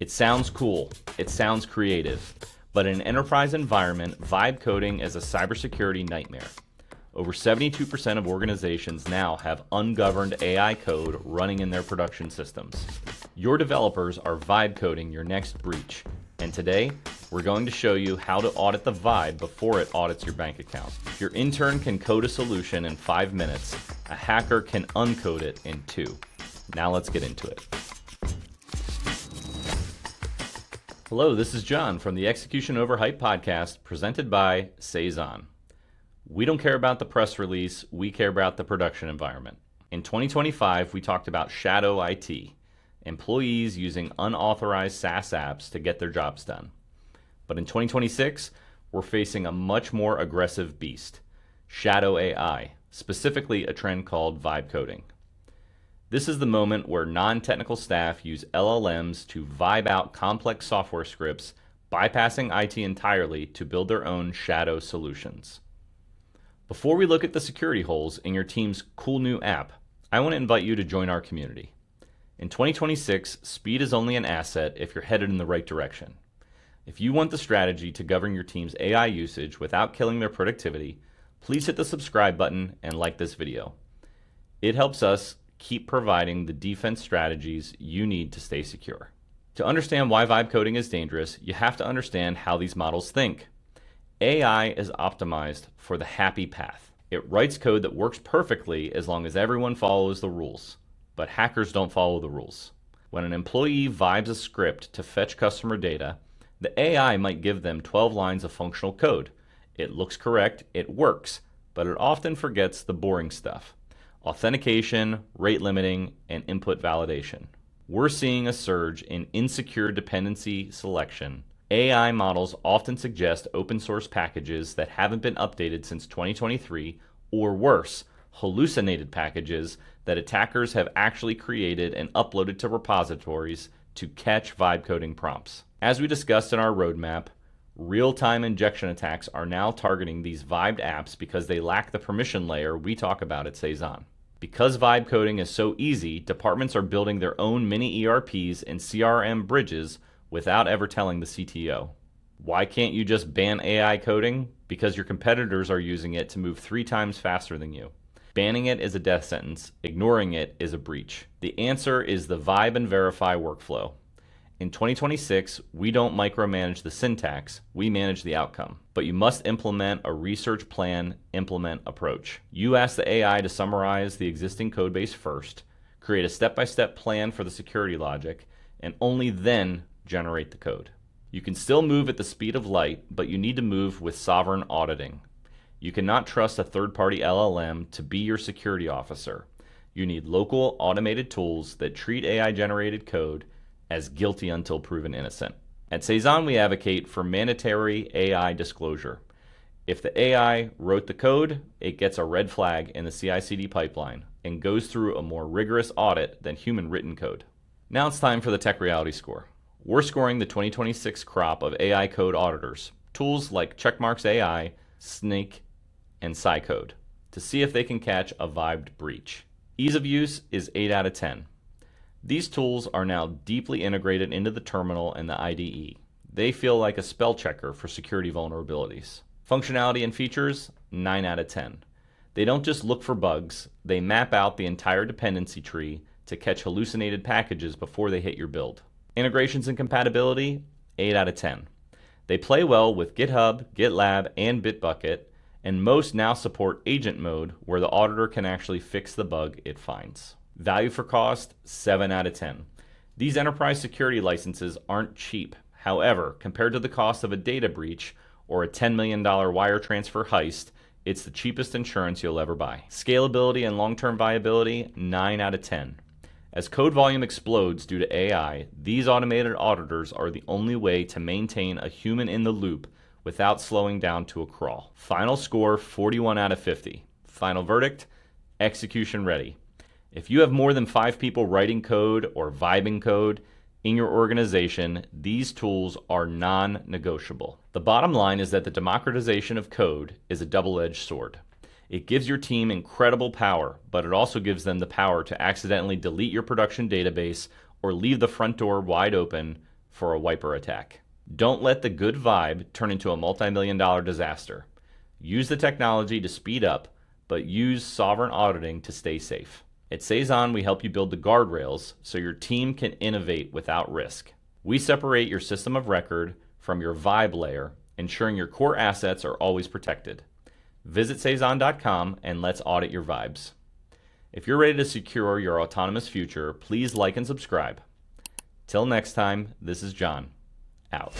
It sounds cool, it sounds creative, but in an enterprise environment, Vibecoding is a cybersecurity nightmare. Over 72% of organizations now have ungoverned AI code running in their production systems. Your developers are Vibecoding your next breach, and today, we're going to show you how to audit the Vibe before it audits your bank account. Your intern can code a solution in 5 minutes, a hacker can uncode it in 2. Now let's get into it. Hello, this is John from the Execution Over Hype podcast presented by Seisan. We don't care about the press release, we care about the production environment. In 2025, we talked about shadow IT, employees using unauthorized SaaS apps to get their jobs done. But in 2026, we're facing a much more aggressive beast, shadow AI, specifically a trend called Vibecoding. This is the moment where non-technical staff use LLMs to vibe out complex software scripts, bypassing IT entirely to build their own shadow solutions. Before we look at the security holes in your team's cool new app, I want to invite you to join our community. In 2026, speed is only an asset if you're headed in the right direction. If you want the strategy to govern your team's AI usage without killing their productivity, please hit the subscribe button and like this video. It helps us keep providing the defense strategies you need to stay secure. To understand why Vibecoding is dangerous, you have to understand how these models think. AI is optimized for the happy path. It writes code that works perfectly as long as everyone follows the rules, but hackers don't follow the rules. When an employee vibes a script to fetch customer data, the AI might give them 12 lines of functional code. It looks correct, it works, but it often forgets the boring stuff. Authentication, rate limiting, and input validation. We're seeing a surge in insecure dependency selection. AI models often suggest open source packages that haven't been updated since 2023, or worse, hallucinated packages that attackers have actually created and uploaded to repositories to catch Vibecoding prompts. As we discussed in our roadmap, real-time injection attacks are now targeting these vibed apps because they lack the permission layer we talk about at Seisan. Because Vibecoding is so easy, departments are building their own mini ERPs and CRM bridges without ever telling the CTO. Why can't you just ban AI coding? Because your competitors are using it to move 3 times faster than you. Banning it is a death sentence. Ignoring it is a breach. The answer is the Vibe and Verify workflow. In 2026, we don't micromanage the syntax, we manage the outcome. But you must implement a research plan, implement approach. You ask the AI to summarize the existing codebase first, create a step-by-step plan for the security logic, and only then generate the code. You can still move at the speed of light, but you need to move with sovereign auditing. You cannot trust a third-party LLM to be your security officer. You need local automated tools that treat AI-generated code as guilty until proven innocent. At Seisan, we advocate for mandatory AI disclosure. If the AI wrote the code, it gets a red flag in the CI/CD pipeline and goes through a more rigorous audit than human written code. Now it's time for the Tech Reality Score. We're scoring the 2026 crop of AI code auditors, tools like Checkmarks AI, Snake, and Cycode, to see if they can catch a vibed breach. Ease of use is 8 out of 10. These tools are now deeply integrated into the terminal and the IDE. They feel like a spell checker for security vulnerabilities. Functionality and features, 9 out of 10. They don't just look for bugs, they map out the entire dependency tree to catch hallucinated packages before they hit your build. Integrations and compatibility, 8 out of 10. They play well with GitHub, GitLab, and Bitbucket, and most now support agent mode where the auditor can actually fix the bug it finds. Value for cost, 7 out of 10. These enterprise security licenses aren't cheap. However, compared to the cost of a data breach or a $10 million wire transfer heist, it's the cheapest insurance you'll ever buy. Scalability and long-term viability, 9 out of 10. As code volume explodes due to AI, these automated auditors are the only way to maintain a human in the loop without slowing down to a crawl. Final score, 41 out of 50. Final verdict, execution ready. If you have more than 5 people writing code or vibing code in your organization, these tools are non-negotiable. The bottom line is that the democratization of code is a double-edged sword. It gives your team incredible power, but it also gives them the power to accidentally delete your production database or leave the front door wide open for a wiper attack. Don't let the good vibe turn into a multi-million-dollar disaster. Use the technology to speed up, but use sovereign auditing to stay safe. At Seisan, we help you build the guardrails so your team can innovate without risk. We separate your system of record from your vibe layer, ensuring your core assets are always protected. Visit Seisan.com and let's audit your vibes. If you're ready to secure your autonomous future, please like and subscribe. Till next time, this is John. Out.